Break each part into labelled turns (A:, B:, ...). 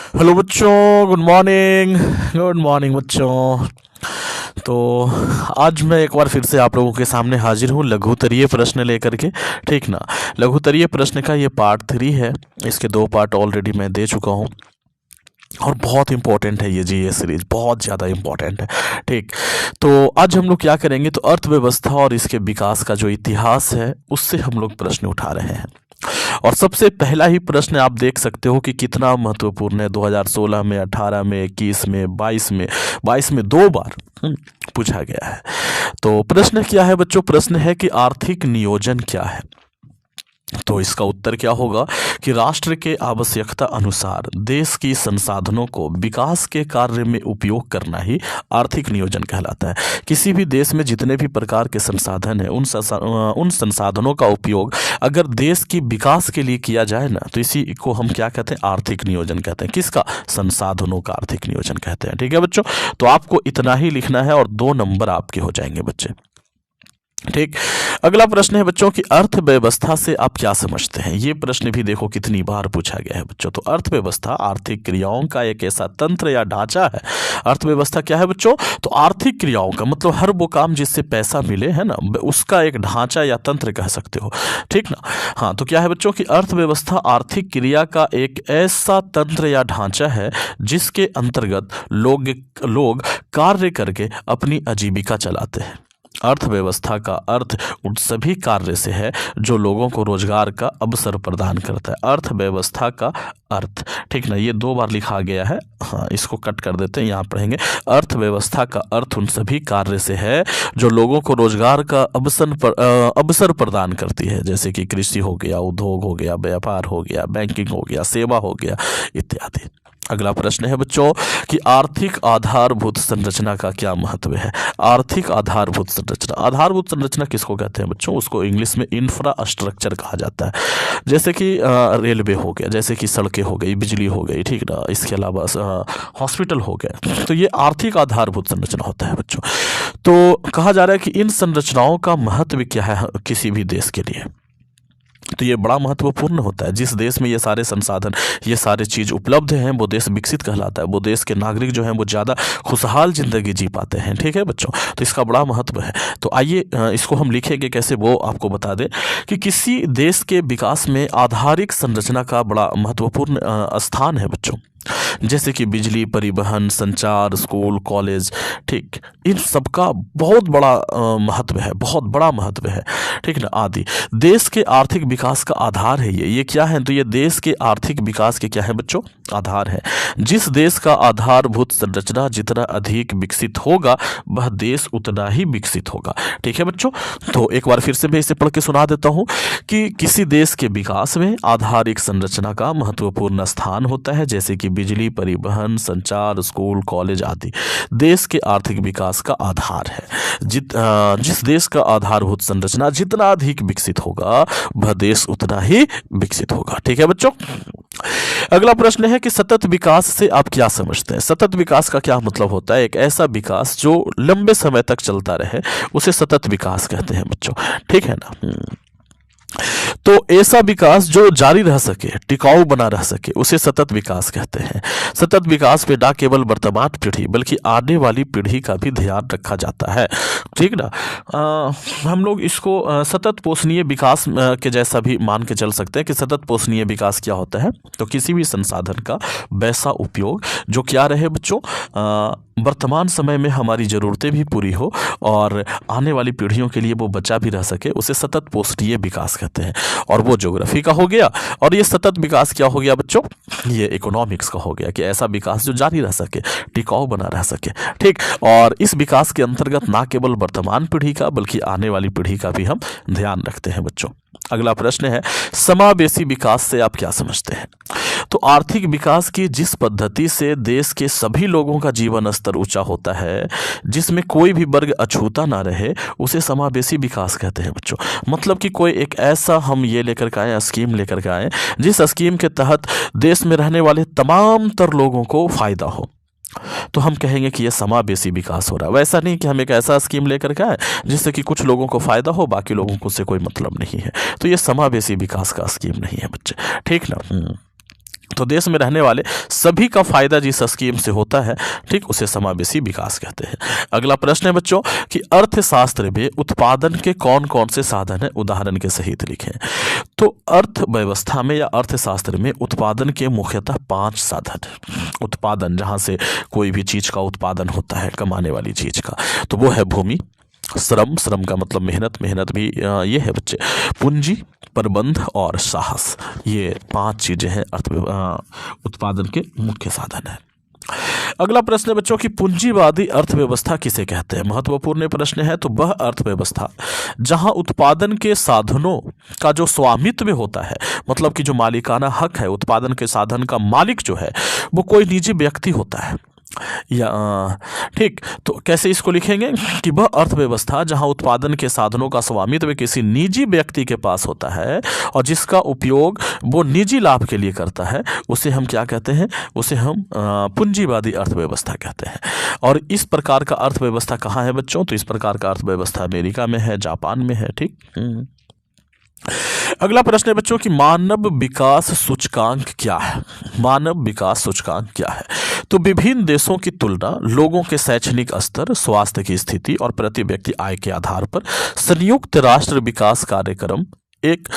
A: Hello बच्चों, good morning. Good morning बच्चों। तो आज मैं एक बार फिर से आप लोगों के सामने हाजिर हूँ लघुत्तरीय प्रश्न लेकर के। ठीक ना। लघुत्तरीय प्रश्न का ये पार्ट 3 है। इसके 2 पार्ट ऑलरेडी मैं दे चुका हूँ और बहुत इंपॉर्टेंट है ये सीरीज, बहुत ज़्यादा इंपॉर्टेंट है। ठीक। तो आज हम लोग क्या करेंगे, तो अर्थव्यवस्था और इसके विकास का जो इतिहास है उससे हम लोग प्रश्न उठा रहे हैं। और सबसे पहला ही प्रश्न आप देख सकते हो कि कितना महत्वपूर्ण है। 2016 में, 18 में, 21 में, 22 में 2 बार पूछा गया है। तो प्रश्न क्या है बच्चों? प्रश्न है कि आर्थिक नियोजन क्या है। तो इसका उत्तर क्या होगा कि राष्ट्र के आवश्यकता अनुसार देश की संसाधनों को विकास के कार्य में उपयोग करना ही आर्थिक नियोजन कहलाता है। किसी भी देश में जितने भी प्रकार के संसाधन हैं उन संसाधनों का उपयोग अगर देश की विकास के लिए किया जाए ना, तो इसी को हम क्या कहते हैं? आर्थिक नियोजन कहते हैं। किसका? संसाधनों का आर्थिक नियोजन कहते हैं। ठीक है बच्चों, तो आपको इतना ही लिखना है और 2 नंबर आपके हो जाएंगे बच्चे। ठीक। अगला प्रश्न है बच्चों की अर्थव्यवस्था से आप क्या समझते हैं। ये प्रश्न भी देखो कितनी बार पूछा गया है बच्चों। तो अर्थव्यवस्था आर्थिक क्रियाओं का एक ऐसा तंत्र या ढांचा है। अर्थव्यवस्था क्या है बच्चों? तो आर्थिक क्रियाओं का मतलब हर वो काम जिससे पैसा मिले, है ना, उसका एक ढांचा या तंत्र कह सकते हो। ठीक ना। हाँ, तो क्या है बच्चों की अर्थव्यवस्था आर्थिक क्रिया का एक ऐसा तंत्र या ढांचा है जिसके अंतर्गत लोग कार्य करके अपनी आजीविका चलाते हैं। अर्थव्यवस्था का अर्थ उन सभी कार्य से है जो लोगों को रोजगार का अवसर प्रदान करता है। अर्थव्यवस्था का अर्थ, ठीक ना, ये 2 बार लिखा गया है। हाँ, इसको कट कर देते हैं, यहाँ पढ़ेंगे। अर्थव्यवस्था का अर्थ उन सभी कार्य से है जो लोगों को रोजगार का अवसर प्रदान करती है, जैसे कि कृषि हो गया, उद्योग हो गया, व्यापार हो गया, बैंकिंग हो गया, सेवा हो गया इत्यादि। अगला प्रश्न है बच्चों कि आर्थिक आधारभूत संरचना का क्या महत्व है। आर्थिक आधारभूत संरचना, आधारभूत संरचना किसको कहते हैं बच्चों? उसको इंग्लिश में इंफ्रास्ट्रक्चर कहा जाता है। जैसे कि रेलवे हो गया, जैसे कि सड़कें हो गई, बिजली हो गई, ठीक ना, इसके अलावा हॉस्पिटल हो गया। तो ये आर्थिक आधारभूत संरचना होता है बच्चों। तो कहा जा रहा है कि इन संरचनाओं का महत्व क्या है किसी भी देश के लिए। तो ये बड़ा महत्वपूर्ण होता है। जिस देश में ये सारे संसाधन, ये सारे चीज़ उपलब्ध हैं, वो देश विकसित कहलाता है। वो देश के नागरिक जो हैं वो ज़्यादा खुशहाल ज़िंदगी जी पाते हैं। ठीक है बच्चों, तो इसका बड़ा महत्व है। तो आइए इसको हम लिखेंगे कैसे, वो आपको बता दें कि किसी देश के विकास में आधारिक संरचना का बड़ा महत्वपूर्ण स्थान है बच्चों। जैसे कि बिजली, परिवहन, संचार, स्कूल, कॉलेज, ठीक, इन सबका बहुत बड़ा महत्व है, बहुत बड़ा महत्व है। ठीक ना, आदि देश के आर्थिक विकास का आधार है ये क्या है? तो ये देश के आर्थिक विकास के क्या है बच्चों? आधार है। जिस देश का आधारभूत संरचना जितना अधिक विकसित होगा वह देश उतना ही विकसित होगा। ठीक है बच्चों, तो एक बार फिर से मैं इसे पढ़ के सुना देता हूँ कि किसी देश के विकास में आधारिक संरचना का महत्वपूर्ण स्थान होता है, जैसे कि बिजली, परिवहन, संचार, स्कूल, कॉलेज आदि देश के आर्थिक विकास का आधार है। जिस देश का आधारभूत संरचना जितना अधिक विकसित होगा वह देश उतना ही विकसित होगा। ठीक है बच्चों। अगला प्रश्न है कि सतत विकास से आप क्या समझते हैं। सतत विकास का क्या मतलब होता है? एक ऐसा विकास जो लंबे समय तक चलता रहे उसे सतत विकास कहते हैं बच्चों। ठीक है ना। तो ऐसा विकास जो जारी रह सके, टिकाऊ बना रह सके, उसे सतत विकास कहते हैं। सतत विकास में न केवल वर्तमान पीढ़ी बल्कि आने वाली पीढ़ी का भी ध्यान रखा जाता है। ठीक ना। हम लोग इसको सतत पोषणीय विकास के जैसा भी मान के चल सकते हैं कि सतत पोषणीय विकास क्या होता है, तो किसी भी संसाधन का वैसा उपयोग जो क्या रहे बच्चों, वर्तमान समय में हमारी ज़रूरतें भी पूरी हो और आने वाली पीढ़ियों के लिए वो बचा भी रह सके, उसे सतत पोषणीय विकास कहते हैं। और वो ज्योग्राफी का हो गया, और ये सतत विकास क्या हो गया बच्चों, ये इकोनॉमिक्स का हो गया कि ऐसा विकास जो जारी रह सके, टिकाऊ बना रह सके। ठीक। और इस विकास के अंतर्गत ना केवल वर्तमान पीढ़ी का बल्कि आने वाली पीढ़ी का भी हम ध्यान रखते हैं बच्चों। अगला प्रश्न है समावेशी विकास से आप क्या समझते हैं। तो आर्थिक विकास की जिस पद्धति से देश के सभी लोगों का जीवन स्तर ऊंचा होता है, जिसमें कोई भी वर्ग अछूता ना रहे, उसे समावेशी विकास कहते हैं बच्चों। मतलब कि कोई एक ऐसा हम ये लेकर के आए, स्कीम लेकर के आए जिस स्कीम के तहत देश में रहने वाले तमाम तर लोगों को फायदा हो, तो हम कहेंगे कि यह समावेशी विकास हो रहा है। वैसा नहीं कि हम एक ऐसा स्कीम लेकर के आए जिससे कि कुछ लोगों को फायदा हो, बाकी लोगों को उससे कोई मतलब नहीं है, तो यह समावेशी विकास का स्कीम नहीं है बच्चे। ठीक ना। तो देश में रहने वाले सभी का फायदा जिस स्कीम से होता है, ठीक, उसे समावेशी विकास कहते हैं। अगला प्रश्न है बच्चों कि अर्थशास्त्र में उत्पादन के कौन कौन से साधन हैं, उदाहरण के सहित लिखें। तो अर्थव्यवस्था में या अर्थशास्त्र में उत्पादन के मुख्यतः 5 साधन हैं। उत्पादन जहाँ से कोई भी चीज का उत्पादन होता है, कमाने वाली चीज का, तो वो है भूमि, श्रम, श्रम का मतलब मेहनत, मेहनत भी ये है बच्चे, पूंजी, प्रबंध और साहस। ये 5 चीजें हैं उत्पादन के मुख्य साधन है। अगला प्रश्न है बच्चों की पूंजीवादी अर्थव्यवस्था किसे कहते हैं। महत्वपूर्ण प्रश्न है। तो वह अर्थव्यवस्था जहां उत्पादन के साधनों का जो स्वामित्व होता है, मतलब कि जो मालिकाना हक है, उत्पादन के साधन का मालिक जो है वो कोई निजी व्यक्ति होता है, या ठीक, तो कैसे इसको लिखेंगे कि वह अर्थव्यवस्था जहां उत्पादन के साधनों का स्वामित्व किसी निजी व्यक्ति के पास होता है और जिसका उपयोग वो निजी लाभ के लिए करता है, उसे हम क्या कहते हैं, उसे हम पूंजीवादी अर्थव्यवस्था कहते हैं। और इस प्रकार का अर्थव्यवस्था कहाँ है बच्चों, तो इस प्रकार का अर्थव्यवस्था अमेरिका में है, जापान में है, ठीक। अगला प्रश्न है बच्चों कि मानव विकास सूचकांक क्या है। मानव विकास सूचकांक क्या है। तो विभिन्न देशों की तुलना लोगों के शैक्षणिक स्तर, स्वास्थ्य की स्थिति और प्रति व्यक्ति आय के आधार पर संयुक्त राष्ट्र विकास कार्यक्रम एक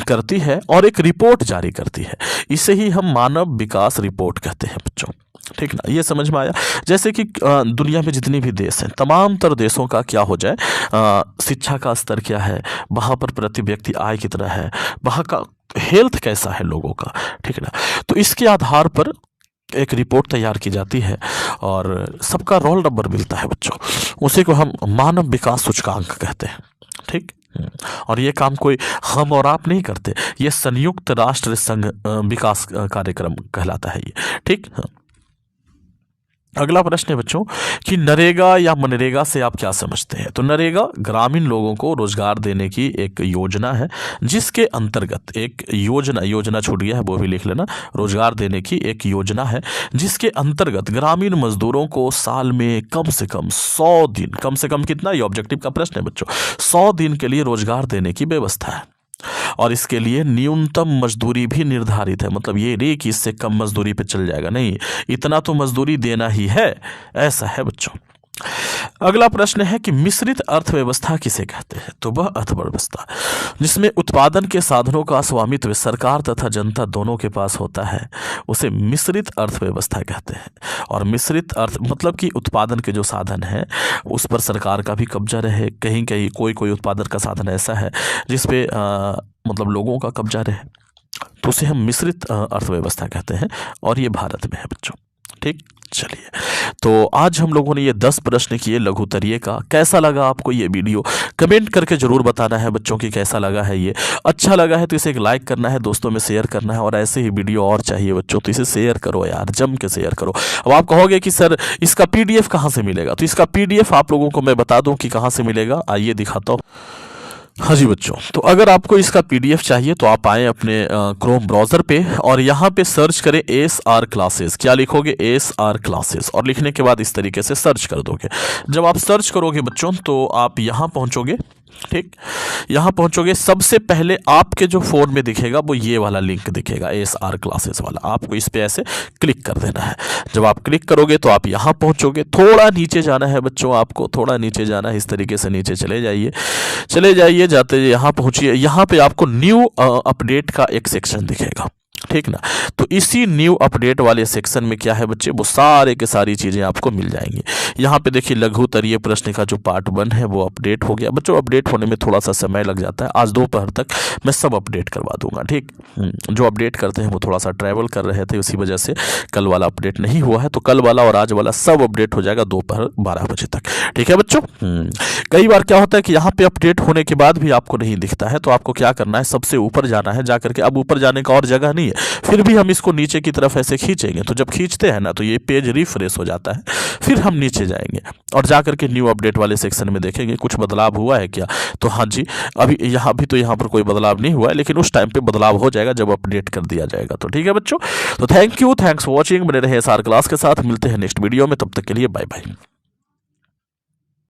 A: करती है और एक रिपोर्ट जारी करती है। इसे ही हम मानव विकास रिपोर्ट कहते हैं बच्चों, ठीक ना। ये समझ में आया। जैसे कि दुनिया में जितने भी देश हैं, तमाम तर देशों का क्या हो जाए, शिक्षा का स्तर क्या है, वहाँ पर प्रति व्यक्ति आय कितना है, वहाँ का हेल्थ कैसा है लोगों का, ठीक है ना। तो इसके आधार पर एक रिपोर्ट तैयार की जाती है और सबका रोल नंबर मिलता है बच्चों, उसी को हम मानव विकास सूचकांक कहते हैं, ठीक। और ये काम कोई हम और आप नहीं करते, ये संयुक्त राष्ट्र संघ विकास कार्यक्रम कहलाता है ये, ठीक। अगला प्रश्न है बच्चों कि नरेगा या मनरेगा से आप क्या समझते हैं। तो नरेगा ग्रामीण लोगों को रोजगार देने की एक योजना है, जिसके अंतर्गत एक योजना छूट गया है, वो भी लिख लेना। रोजगार देने की एक योजना है जिसके अंतर्गत ग्रामीण मजदूरों को साल में कम से कम 100 दिन, कम से कम कितना, ये ऑब्जेक्टिव का प्रश्न है बच्चों, 100 दिन के लिए रोजगार देने की व्यवस्था है। और इसके लिए न्यूनतम मजदूरी भी निर्धारित है, मतलब ये नहीं कि इससे कम मजदूरी पे चल जाएगा, नहीं, इतना तो मजदूरी देना ही है, ऐसा है बच्चों। अगला प्रश्न है कि मिश्रित अर्थव्यवस्था किसे कहते हैं। तो वह अर्थव्यवस्था जिसमें उत्पादन के साधनों का स्वामित्व सरकार तथा जनता दोनों के पास होता है, उसे मिश्रित अर्थव्यवस्था कहते हैं। और मिश्रित अर्थ मतलब कि उत्पादन के जो साधन हैं उस पर सरकार का भी कब्जा रहे, कहीं कहीं कोई उत्पादन का साधन ऐसा है जिसपे मतलब लोगों का कब्जा रहे, तो उसे हम मिश्रित अर्थव्यवस्था कहते हैं। और ये भारत में है बच्चों, ठीक। चलिए, तो आज हम लोगों ने ये 10 प्रश्न किए लघुतरीय का। कैसा लगा आपको ये वीडियो, कमेंट करके जरूर बताना है बच्चों की कैसा लगा है ये। अच्छा लगा है तो इसे एक लाइक करना है, दोस्तों में शेयर करना है, और ऐसे ही वीडियो और चाहिए बच्चों तो इसे शेयर करो यार, जम के शेयर करो। अब आप कहोगे कि सर इसका PDF कहाँ से मिलेगा, तो इसका PDF आप लोगों को मैं बता दूं कि कहाँ से मिलेगा, आइए दिखाता हूँ। हाँ जी बच्चों, तो अगर आपको इसका PDF चाहिए तो आप आएँ अपने क्रोम ब्राउज़र पे और यहाँ पे सर्च करें SR क्लासेस। क्या लिखोगे, SR क्लासेस, और लिखने के बाद इस तरीके से सर्च कर दोगे। जब आप सर्च करोगे बच्चों तो आप यहाँ पहुँचोगे, ठीक। यहाँ पहुँचोगे, सबसे पहले आपके जो फ़ोन में दिखेगा वो ये वाला लिंक दिखेगा, SR क्लासेस वाला। आपको इस पे ऐसे क्लिक कर देना है। जब आप क्लिक करोगे तो आप यहाँ पहुँचोगे, थोड़ा नीचे जाना है बच्चों, आपको थोड़ा नीचे जाना है, इस तरीके से नीचे चले जाइए, जाते यहाँ पहुँचिए। यहाँ पे आपको न्यू अपडेट का एक सेक्शन दिखेगा, ठीक ना। तो इसी न्यू अपडेट वाले सेक्शन में क्या है बच्चे, वो सारे के सारी चीज़ें आपको मिल जाएंगी। यहाँ पे देखिए लघुतरीय प्रश्न का जो पार्ट 1 है वो अपडेट हो गया बच्चों। अपडेट होने में थोड़ा सा समय लग जाता है, आज दोपहर तक मैं सब अपडेट करवा दूंगा, ठीक। जो अपडेट करते हैं वो थोड़ा सा ट्रैवल कर रहे थे, उसी वजह से कल वाला अपडेट नहीं हुआ है, तो कल वाला और आज वाला सब अपडेट हो जाएगा दोपहर 12 बजे तक, ठीक है बच्चों। कई बार क्या होता है कि यहाँ पे अपडेट होने के बाद भी आपको नहीं दिखता है, तो आपको क्या करना है, सबसे ऊपर जाना है, जाकर के, अब ऊपर जाने का और जगह नहीं है, फिर भी हम इसको नीचे की तरफ ऐसे खींचेंगे, तो जब खींचते हैं ना तो ये पेज रिफ्रेश हो जाता है। फिर हम नीचे जाएंगे और जाकर के न्यू अपडेट वाले सेक्शन में देखेंगे कुछ बदलाव हुआ है क्या। तो हाँ जी, अभी यहाँ पर कोई बदलाव नहीं हुआ है, लेकिन उस टाइम पे बदलाव हो जाएगा जब अपडेट कर दिया जाएगा। तो ठीक है बच्चों, तो thank you, thanks for watching. बने रहे SR क्लास के साथ, मिलते हैं नेक्स्ट वीडियो में, तब तक के लिए बाय बाय।